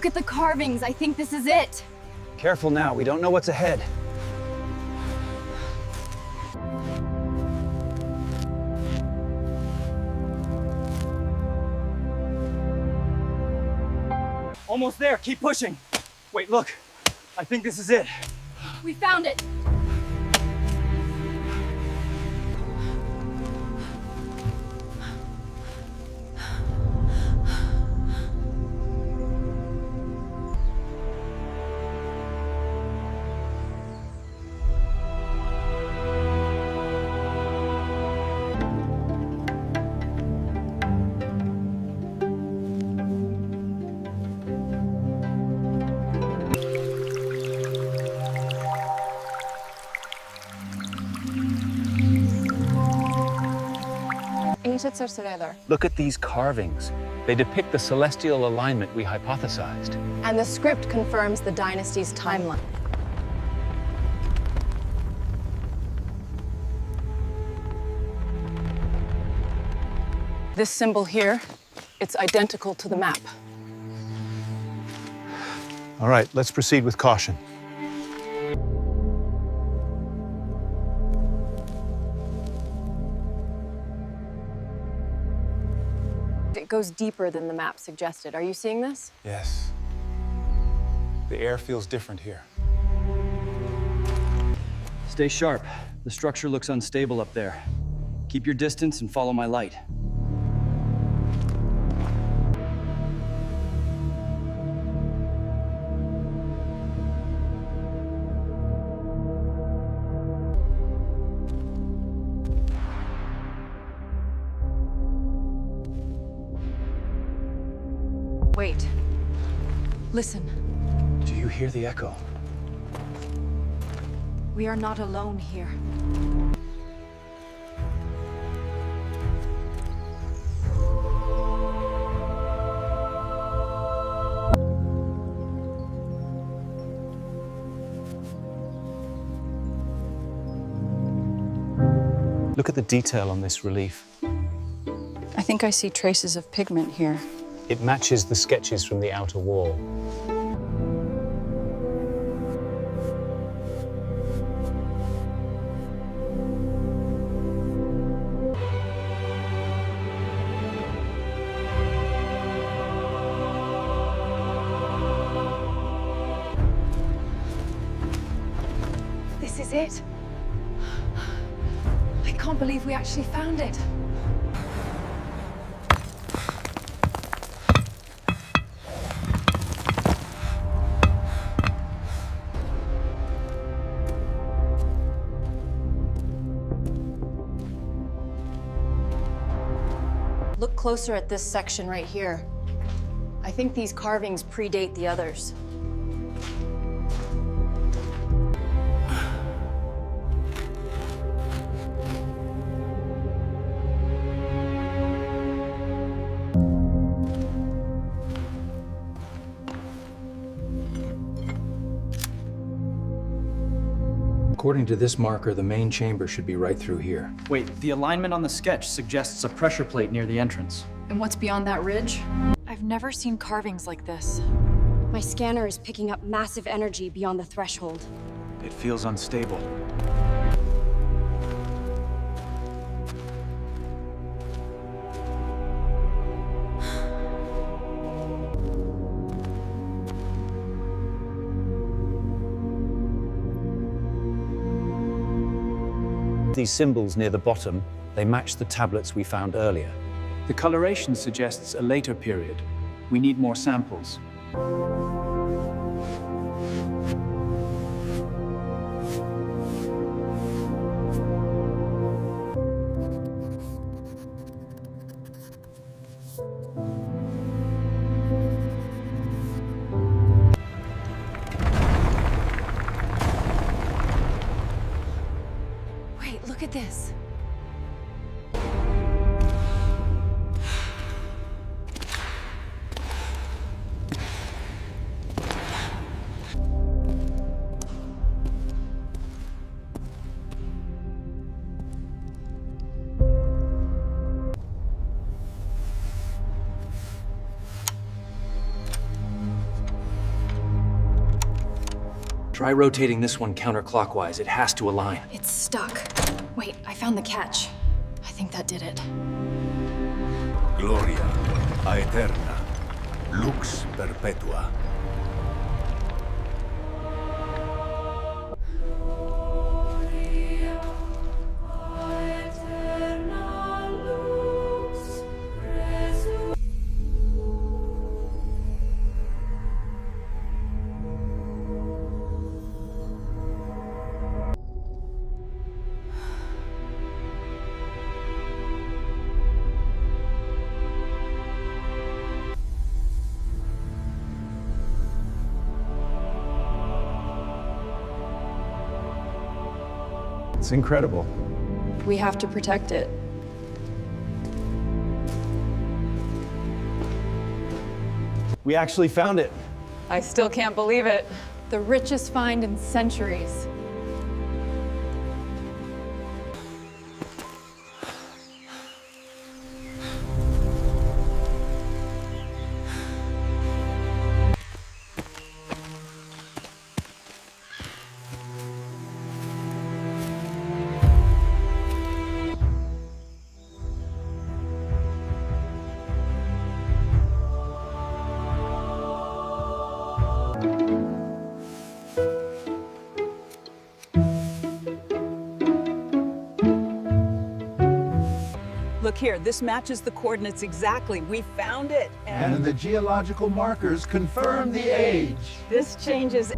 Look at the carvings. I think this is it. Careful now, we don't know what's ahead. Almost there, keep pushing. Wait, look, I think this is it. We found it. Look at these carvings. They depict the celestial alignment we hypothesized. And the script confirms the dynasty's timeline. This symbol here, it's identical to the map. All right, let's proceed with caution. It goes deeper than the map suggested. Are you seeing this? Yes. The air feels different here. Stay sharp. The structure looks unstable up there. Keep your distance and follow my light. Wait. Listen. Do you hear the echo? We are not alone here. Look at the detail on this relief. I think I see traces of pigment here. It matches the sketches from the outer wall. This is it. I can't believe we actually found it. Look closer at this section right here. I think these carvings predate the others. According to this marker, the main chamber should be right through here. Wait, the alignment on the sketch suggests a pressure plate near the entrance. And what's beyond that ridge? I've never seen carvings like this. My scanner is picking up massive energy beyond the threshold. It feels unstable. These symbols near the bottom, they match the tablets we found earlier. The coloration suggests a later period. We need more samples. Wait, look at this. Try rotating this one counterclockwise. It has to align. It's stuck. Wait, I found the catch. I think that did it. Gloria aeterna, lux perpetua. It's incredible. We have to protect it. We actually found it. I still can't believe it. The richest find in centuries. Look here, this matches the coordinates exactly. We found it. And the geological markers confirm the age. This changes.